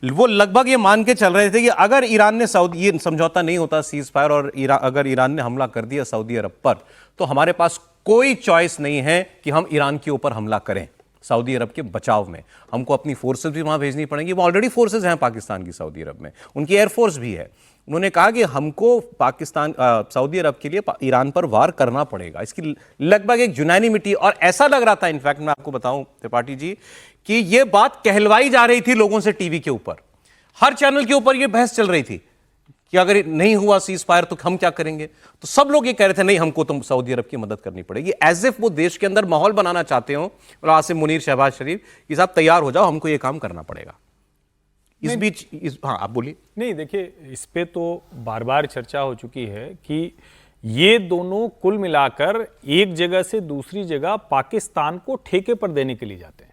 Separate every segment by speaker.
Speaker 1: वो लगभग ये मान के चल रहे थे कि अगर ईरान ने सऊदी, ये समझौता नहीं होता सीज फायर, और अगर ईरान ने हमला कर दिया सऊदी अरब पर, तो हमारे पास कोई चॉइस नहीं है कि हम ईरान के ऊपर हमला करें सऊदी अरब के बचाव में। हमको अपनी फोर्सेस भी वहां भेजनी पड़ेंगी। वो ऑलरेडी फोर्सेस हैं पाकिस्तान की सऊदी अरब में, उनकी एयरफोर्स भी है। उन्होंने कहा कि हमको पाकिस्तान सऊदी अरब के लिए ईरान पर वार करना पड़ेगा। इसकी लगभग एक यूनानिमिटी, और ऐसा लग रहा था, इनफैक्ट मैं आपको बताऊं त्रिपाठी जी, कि यह बात कहलवाई जा रही थी लोगों से टीवी के ऊपर, हर चैनल के ऊपर यह बहस चल रही थी कि अगर नहीं हुआ सीज फायर तो हम क्या करेंगे। तो सब लोग ये कह रहे थे नहीं, हमको तो सऊदी अरब की मदद करनी पड़ेगी, एज इफ वो देश के अंदर माहौल बनाना चाहते हो, और आसिम मुनीर, शहबाज शरीफ कि साहब तैयार हो जाओ, हमको ये काम करना पड़ेगा। इस बीच हाँ आप बोलिए।
Speaker 2: नहीं देखिए, इस पे तो बार बार चर्चा हो चुकी है कि ये दोनों कुल मिलाकर एक जगह से दूसरी जगह पाकिस्तान को ठेके पर देने के लिए जाते हैं।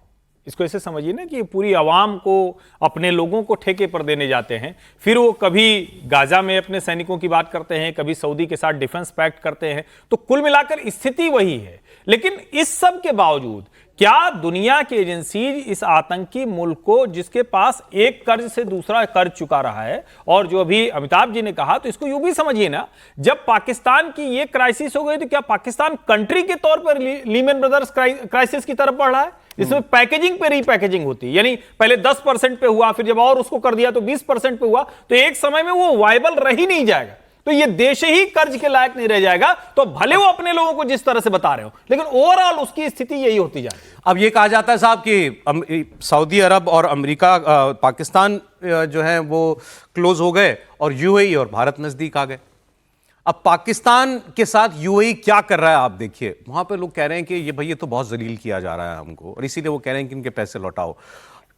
Speaker 2: इसको ऐसे समझिए ना कि पूरी आवाम को, अपने लोगों को ठेके पर देने जाते हैं। फिर वो कभी गाजा में अपने सैनिकों की बात करते हैं, कभी सऊदी के साथ डिफेंस पैक्ट करते हैं। तो कुल मिलाकर स्थिति वही है। लेकिन इस सब के बावजूद क्या दुनिया की एजेंसी इस आतंकी मुल्क को, जिसके पास एक कर्ज से दूसरा कर्ज चुका रहा है, और जो अभी अमिताभ जी ने कहा, तो इसको यूं भी समझिए ना, जब पाकिस्तान की ये क्राइसिस हो गई तो क्या पाकिस्तान कंट्री के तौर पर लीमन ब्रदर्स क्राइसिस की तरफ बढ़ रहा है? इसमें पैकेजिंग पे रीपैकेजिंग होती है, यानी पहले 10% पे हुआ, फिर जब और उसको कर दिया तो 20% पे हुआ, तो एक समय में वो वायबल रह ही नहीं जाएगा। तो ये देश ही कर्ज के लायक नहीं रह जाएगा। तो भले वो अपने लोगों को जिस तरह से बता रहे हो, लेकिन ओवरऑल उसकी स्थिति यही होती जा रही है।
Speaker 1: अब ये कहा जाता है साहब कि सऊदी अरब और अमेरिका, पाकिस्तान जो है वो क्लोज हो गए, और यूएई और भारत नजदीक आ गए। अब पाकिस्तान के साथ यूएई क्या कर रहा है आप देखिए। वहां पे लोग कह रहे हैं कि ये भाई ये तो बहुत जलील किया जा रहा है हमको, और इसीलिए वो कह रहे हैं कि इनके पैसे लौटाओ।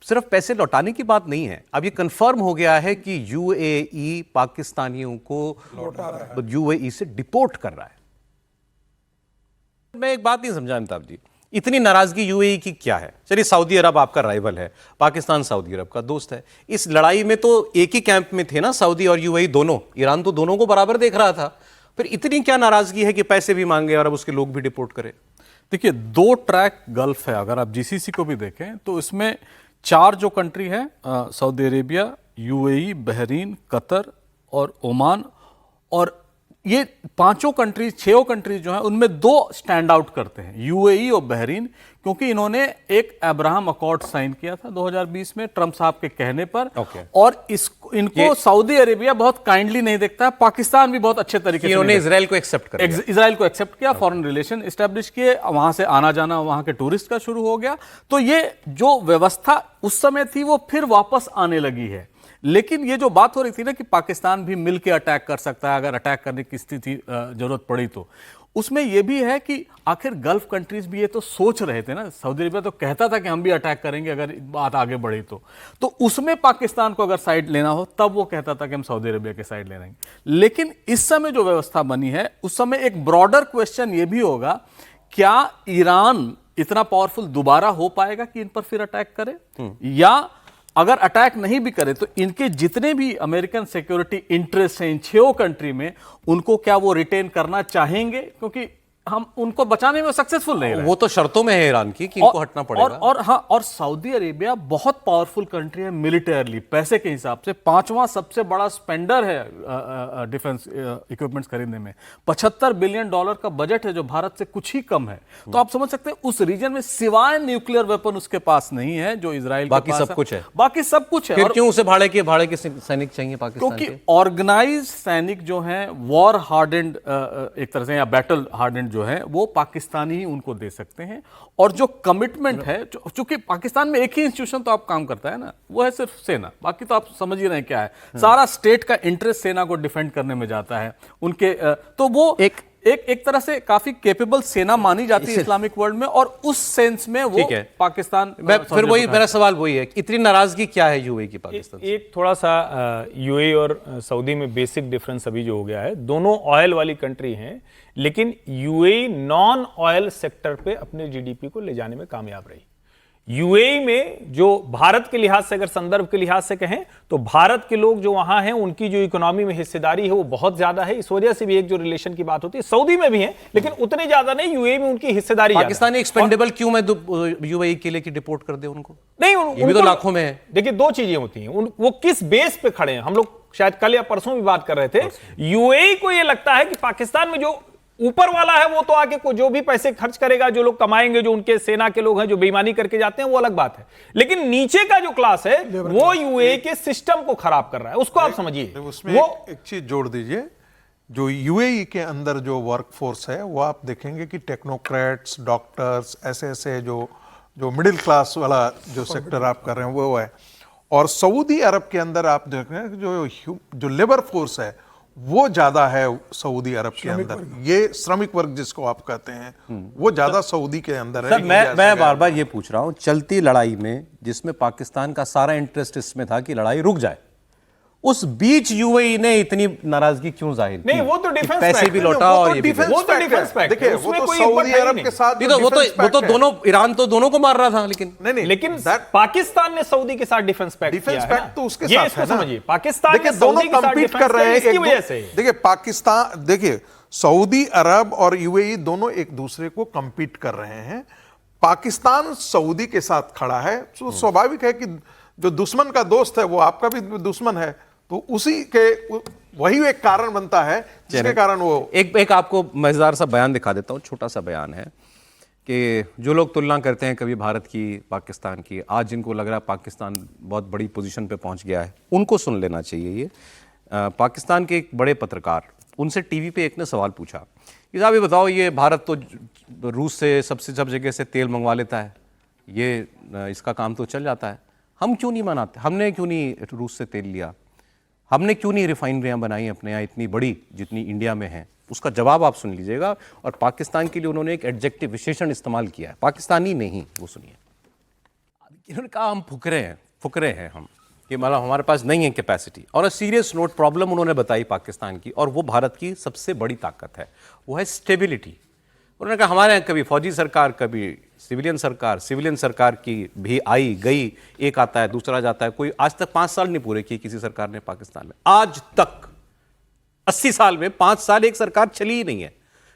Speaker 1: सिर्फ पैसे लौटाने की बात नहीं है, अब ये कंफर्म हो गया है कि यूएई पाकिस्तानियों को यूएई से डिपोर्ट कर रहा है। मैं एक बात नहीं समझा अमिताभ जी, इतनी नाराजगी यूएई की क्या है? चलिए सऊदी अरब आपका राइवल है, पाकिस्तान सऊदी अरब का दोस्त है। इस लड़ाई में तो एक ही कैंप में थे ना सऊदी और यूएई दोनों। ईरान तो दोनों को बराबर देख रहा था। फिर इतनी क्या नाराजगी है कि पैसे भी मांगे और अब उसके लोग भी डिपोर्ट करें?
Speaker 3: देखिए, 2 ट्रैक गल्फ है। अगर आप जीसीसी को भी देखें तो इसमें 4 जो कंट्री हैं, Saudi Arabia, UAE, Bahrain, Qatar और ओमान, और ये 5 कंट्रीज, 6 कंट्रीज जो हैं उनमें 2 स्टैंड आउट करते हैं, यूएई और बहरीन, क्योंकि इन्होंने एक अब्राहम अकॉर्ड साइन किया था 2020 में ट्रंप साहब के कहने पर। और इनको सऊदी अरेबिया बहुत काइंडली नहीं देखता है, पाकिस्तान भी बहुत अच्छे तरीके से
Speaker 1: इन्होंने इजराइल को एक्सेप्ट कर लिया।
Speaker 3: इजराइल को एक्सेप्ट किया, फॉरेन रिलेशन एस्टेब्लिश किए, वहां से आना जाना वहां के टूरिस्ट का शुरू हो गया। तो ये जो व्यवस्था उस समय थी वो फिर वापस आने लगी है। लेकिन ये जो बात हो रही थी ना कि पाकिस्तान भी मिलकर अटैक कर सकता है अगर अटैक करने की स्थिति जरूरत पड़ी, तो उसमें यह भी है कि आखिर गल्फ कंट्रीज भी ये तो सोच रहे थे ना। सऊदी अरेबिया तो कहता था कि हम भी अटैक करेंगे अगर बात आगे बढ़ी तो उसमें पाकिस्तान को अगर साइड लेना हो तब वो कहता था कि हम सऊदी अरेबिया के साइड ले लेंगे। लेकिन इस समय जो व्यवस्था बनी है उस समय एक ब्रॉडर क्वेश्चन ये भी होगा, क्या ईरान इतना पावरफुल दोबारा हो पाएगा कि इन पर फिर अटैक करे, या अगर अटैक नहीं भी करे तो इनके जितने भी अमेरिकन सिक्योरिटी इंटरेस्ट हैं इन 6 कंट्री में, उनको क्या वो रिटेन करना चाहेंगे? क्योंकि हम उनको बचाने में सक्सेसफुल नहीं रहे।
Speaker 1: वो तो शर्तों में है ईरान की कि इनको हटना पड़ेगा।
Speaker 3: और सऊदी अरेबिया बहुत पावरफुल कंट्री है मिलिटरली, पैसे के हिसाब से 5वां सबसे बड़ा स्पेंडर है डिफेंस इक्विपमेंट्स खरीदने में। $75 बिलियन का बजट है जो भारत से कुछ ही कम है। तो आप समझ सकते हैं उस रीजन में सिवाय न्यूक्लियर वेपन उसके पास नहीं है जो इजराइल के
Speaker 1: बाकी
Speaker 3: पास
Speaker 1: सब कुछ है।
Speaker 3: बाकी सब कुछ है।
Speaker 1: फिर क्यों उसे भाड़े के सैनिक चाहिए पाकिस्तान के?
Speaker 3: क्योंकि ऑर्गेनाइज सैनिक जो हैं, वॉर हार्डेंड एक तरह से, या बैटल हार्डेंड जो है, वो पाकिस्तानी ही उनको दे सकते हैं। और जो कमिटमेंट है, चूंकि पाकिस्तान में एक ही इंस्टीट्यूशन तो आप काम करता है ना, वो है सिर्फ सेना। बाकी तो आप समझ ही रहे हैं क्या है, सारा स्टेट का इंटरेस्ट सेना को डिफेंड करने में जाता है उनके। तो वो एक तरह से काफी कैपेबल सेना मानी जाती है इस्लामिक वर्ल्ड में, और उस सेंस में वो पाकिस्तान।
Speaker 1: फिर वही मेरा सवाल वही है, इतनी नाराजगी क्या है यूएई की पाकिस्तान से?
Speaker 2: एक थोड़ा सा यूएई और सऊदी में बेसिक डिफरेंस अभी जो हो गया है, दोनों ऑयल वाली कंट्री हैं, लेकिन यूएई नॉन ऑयल सेक्टर पे अपने जीडीपी को ले जाने में कामयाब रही। यूएई में जो भारत के लिहाज से, अगर संदर्भ के लिहाज से कहें तो भारत के लोग जो वहां हैं उनकी जो इकोनॉमी में हिस्सेदारी है वो बहुत ज्यादा है। इस वजह से भी एक जो रिलेशन की बात होती है, सऊदी में भी है लेकिन उतनी ज्यादा नहीं, यूएई में उनकी हिस्सेदारी ज्यादा है।
Speaker 1: पाकिस्तान एक्सपेंडेबल क्यों मैं यूएई के लिए कि डिपोर्ट कर दे उनको?
Speaker 2: नहीं,
Speaker 1: ये भी तो लाखों में है।
Speaker 2: देखिए, दो चीजें होती हैं, वो किस बेस पे खड़े हैं। हम लोग शायद कल या परसों भी बात कर रहे थे, यूएई को ये लगता है कि पाकिस्तान में जो ऊपर वाला है वो तो आके जो भी पैसे खर्च करेगा, जो लोग कमाएंगे, जो उनके सेना के लोग हैं जो बेईमानी करके जाते हैं, वो अलग बात है, लेकिन नीचे का जो क्लास है वो यूएई के सिस्टम को खराब कर रहा है, उसको आप समझिए।
Speaker 4: उसमें
Speaker 2: वो
Speaker 4: एक चीज जोड़ दीजिए, जो यूएई के अंदर जो वर्कफोर्स है वो आप देखेंगे कि टेक्नोक्रेट्स, डॉक्टर्स, ऐसे जो मिडिल क्लास वाला जो सेक्टर आप कर रहे हैं वो है। और सऊदी अरब के अंदर आप देख रहे हैं जो लेबर फोर्स है वो ज्यादा है सऊदी अरब के अंदर। ये श्रमिक वर्ग जिसको आप कहते हैं वो ज्यादा सऊदी के अंदर है।
Speaker 1: सर, मैं बार बार ये पूछ रहा हूं, चलती लड़ाई में जिसमें पाकिस्तान का सारा इंटरेस्ट इसमें था कि लड़ाई रुक जाए, उस बीच यूएई ने इतनी नाराजगी क्यों जाहिर की?
Speaker 2: नहीं, वो तो डिफेंस
Speaker 1: पैसे भी लौटा और ये भी लौटा।
Speaker 2: वो तो डिफेंस पैक्ट,
Speaker 4: देखिए वो तो सऊदी अरब के साथ
Speaker 1: नहीं तो वो तो दोनों, ईरान तो दोनों को मार रहा था,
Speaker 2: लेकिन पाकिस्तान ने सऊदी के साथ डिफेंस पैक्ट
Speaker 4: तो उसके साथ है ना।
Speaker 2: समझिए, पाकिस्तान
Speaker 4: देखिए दोनों कंपीट कर रहे हैं एक वजह से। देखिए पाकिस्तान, देखिए सऊदी अरब और यूएई दोनों एक दूसरे को कंपीट कर रहे हैं। पाकिस्तान सऊदी के साथ खड़ा है, तो स्वाभाविक है कि जो दुश्मन का दोस्त है वो आपका भी दुश्मन है, तो उसी के वही एक कारण बनता है जिसके कारण वो
Speaker 1: एक आपको मजेदार सा बयान दिखा देता हूं, छोटा सा बयान है कि जो लोग तुलना करते हैं कभी भारत की पाकिस्तान की, आज जिनको लग रहा है पाकिस्तान बहुत बड़ी पोजीशन पे पहुंच गया है, उनको सुन लेना चाहिए। ये पाकिस्तान के एक बड़े पत्रकार, उनसे टीवी पे एक ने सवाल पूछा कि साहब ये बताओ, ये भारत तो रूस से सब जगह से तेल मंगवा लेता है, ये इसका काम तो चल जाता है, हम क्यों नहीं मनाते? हमने क्यों नहीं रूस से तेल लिया? हमने क्यों नहीं रिफाइनरियां बनाई अपने यहाँ इतनी बड़ी जितनी इंडिया में है? उसका जवाब आप सुन लीजिएगा। और पाकिस्तान के लिए उन्होंने एक एडजेक्टिव, विशेषण इस्तेमाल किया है, पाकिस्तानी नहीं, वो सुनिए। इन्होंने कहा हम फुकरे हैं हम, कि मतलब हमारे पास नहीं है कैपेसिटी। और सीरियस नोट प्रॉब्लम उन्होंने बताई पाकिस्तान की, और वो भारत की सबसे बड़ी ताकत है, वो है स्टेबिलिटी। उन्होंने कहा हमारे यहाँ कभी फौजी सरकार, कभी सिविलियन सरकार की भी आई गई, एक आता है दूसरा जाता है, कोई आज तक 5 साल नहीं पूरे किए किसी सरकार ने पाकिस्तान में, आज तक 80 साल में 5 साल एक सरकार चली ही नहीं है।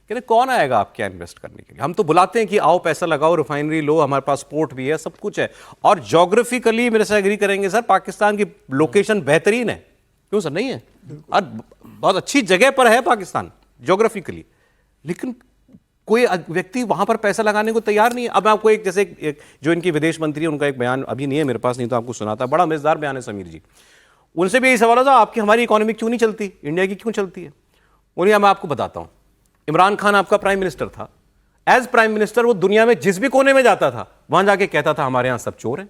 Speaker 1: कहते कौन आएगा आपके यहाँ इन्वेस्ट करने के लिए? हम तो बुलाते हैं कि आओ पैसा लगाओ, रिफाइनरी लो, हमारे पास पोर्ट भी है, सब कुछ है। और ज्योग्राफिकली मेरे से एग्री करेंगे सर, पाकिस्तान की लोकेशन बेहतरीन है, क्यों सर नहीं है? और बहुत अच्छी जगह पर है पाकिस्तान ज्योग्राफिकली, लेकिन कोई व्यक्ति वहां पर पैसा लगाने को तैयार नहीं है। अब मैं आपको एक जो इनकी विदेश मंत्री है उनका एक बयान अभी नहीं है मेरे पास, नहीं तो आपको सुनाता, बड़ा मजेदार बयान है समीर जी। उनसे भी यही सवाल था, आपकी हमारी इकोनॉमी क्यों नहीं चलती, इंडिया की क्यों चलती है? उन्हें मैं आपको बताता हूं, इमरान खान आपका प्राइम मिनिस्टर था, एज प्राइम मिनिस्टर वो दुनिया में जिस भी कोने में जाता था वहां जाके कहता था हमारे यहां सब चोर हैं,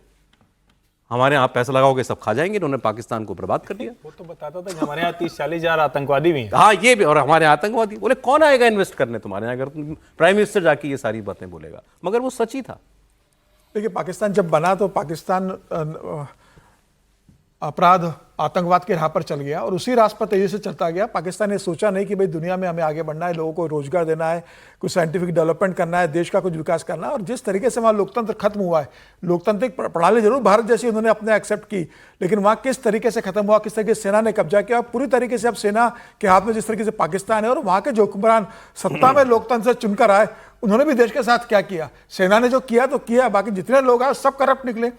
Speaker 1: हमारे यहाँ पैसा लगाओगे सब खा जाएंगे। उन्होंने पाकिस्तान को बर्बाद कर दिया।
Speaker 2: वो तो बताता था कि हमारे यहाँ 30-40 हजार आतंकवादी भी हैं।
Speaker 1: हाँ ये भी, और हमारे आतंकवादी, बोले कौन आएगा इन्वेस्ट करने तुम्हारे यहाँ, अगर प्राइम मिनिस्टर जाके ये सारी बातें बोलेगा, मगर वो सच ही था।
Speaker 5: देखिए पाकिस्तान जब बना तो पाकिस्तान अपराध, आतंकवाद के राह पर चल गया और उसी रास्ते पर तेजी से चलता गया। पाकिस्तान ने सोचा नहीं कि भाई दुनिया में हमें आगे बढ़ना है, लोगों को रोजगार देना है, कुछ साइंटिफिक डेवलपमेंट करना है, देश का कुछ विकास करना है। और जिस तरीके से वहाँ लोकतंत्र खत्म हुआ है, लोकतांत्रिक प्रणाली जरूर भारत जैसी उन्होंने अपने एक्सेप्ट की, लेकिन वहाँ किस तरीके से खत्म हुआ, किस तरीके से सेना ने कब्जा किया, पूरी तरीके से अब सेना के हाथ में जिस तरीके से पाकिस्तान है, और वहाँ के जो हुक्मरान सत्ता में लोकतंत्र से चुनकर आए उन्होंने भी देश के साथ क्या किया, सेना ने जो किया तो किया, बाकी जितने लोग आए सब करप्ट निकले,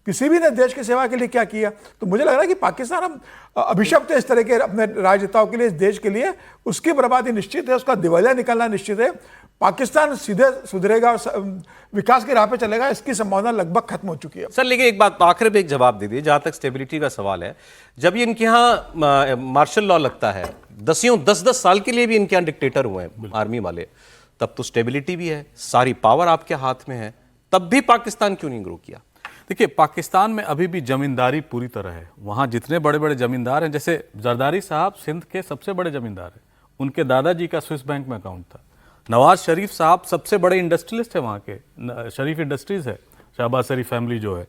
Speaker 5: किसी भी ने देश की सेवा के लिए क्या किया। तो मुझे लग रहा है कि पाकिस्तान अब अभिशप्त है इस तरह के अपने राजनेताओं के लिए, इस देश के लिए, उसकी बर्बादी निश्चित है, उसका दिवालिया निकलना निश्चित है। पाकिस्तान सीधे सुधरेगा और विकास की राह पे चलेगा, इसकी संभावना लगभग खत्म हो चुकी है।
Speaker 1: सर लेकिन एक बात आखिर में एक जवाब दे दीजिए, जहां तक स्टेबिलिटी का सवाल है, जब ये इनके यहाँ मार्शल लॉ लगता है, 10 साल के लिए भी इनके यहाँ डिक्टेटर हुए हैं आर्मी वाले, तब तो स्टेबिलिटी भी है, सारी पावर आपके हाथ में है, तब भी पाकिस्तान क्यों नहीं ग्रो किया?
Speaker 3: देखिए पाकिस्तान में अभी भी जमींदारी पूरी तरह है। वहाँ जितने बड़े बड़े जमींदार हैं, जैसे जरदारी साहब सिंध के सबसे बड़े जमींदार हैं, उनके दादाजी का स्विस बैंक में अकाउंट था। नवाज शरीफ साहब सबसे बड़े इंडस्ट्रियलिस्ट है वहाँ के, शरीफ इंडस्ट्रीज है, शहबाज शरीफ फैमिली जो है,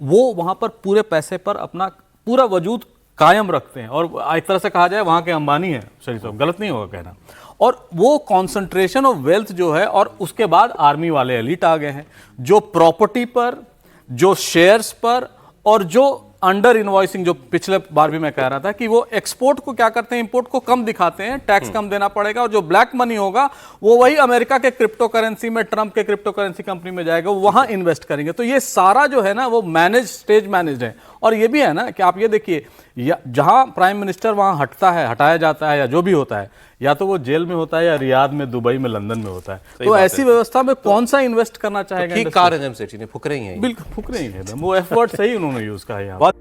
Speaker 3: वो वहाँ पर पूरे पैसे पर अपना पूरा वजूद कायम रखते हैं। और एक तरह से कहा जाए वहाँ के अंबानी है शरीफ साहब, गलत नहीं होगा कहना। और वो कॉन्सेंट्रेशन ऑफ वेल्थ जो है, और उसके बाद आर्मी वाले एलिट आ गए हैं जो प्रॉपर्टी पर, जो शेयर्स पर, और जो अंडर इनवॉइसिंग, जो पिछले बार भी मैं कह रहा था कि वो एक्सपोर्ट को क्या करते हैं, इंपोर्ट को कम दिखाते हैं, टैक्स कम देना पड़ेगा, और जो ब्लैक मनी होगा वो वही अमेरिका के क्रिप्टो करेंसी में, ट्रंप के क्रिप्टो करेंसी कंपनी में जाएगा, वो वहां इन्वेस्ट करेंगे। तो ये सारा जो है ना वो स्टेज मैनेज है। और ये भी है ना कि आप ये देखिए, जहां प्राइम मिनिस्टर वहां हटाया जाता है, या जो भी होता है, या तो वो जेल में होता है, या रियाद में, दुबई में, लंदन में होता है। तो ऐसी व्यवस्था में कौन सा इन्वेस्ट करना चाहेगा?
Speaker 1: ठीक कहा सेठी ने, फुकरे ही हैं ये।
Speaker 3: बिल्कुल फुकरे ही है, वो एफ वर्ड सही उन्होंने यूज कहा है यहाँ।
Speaker 1: बहुत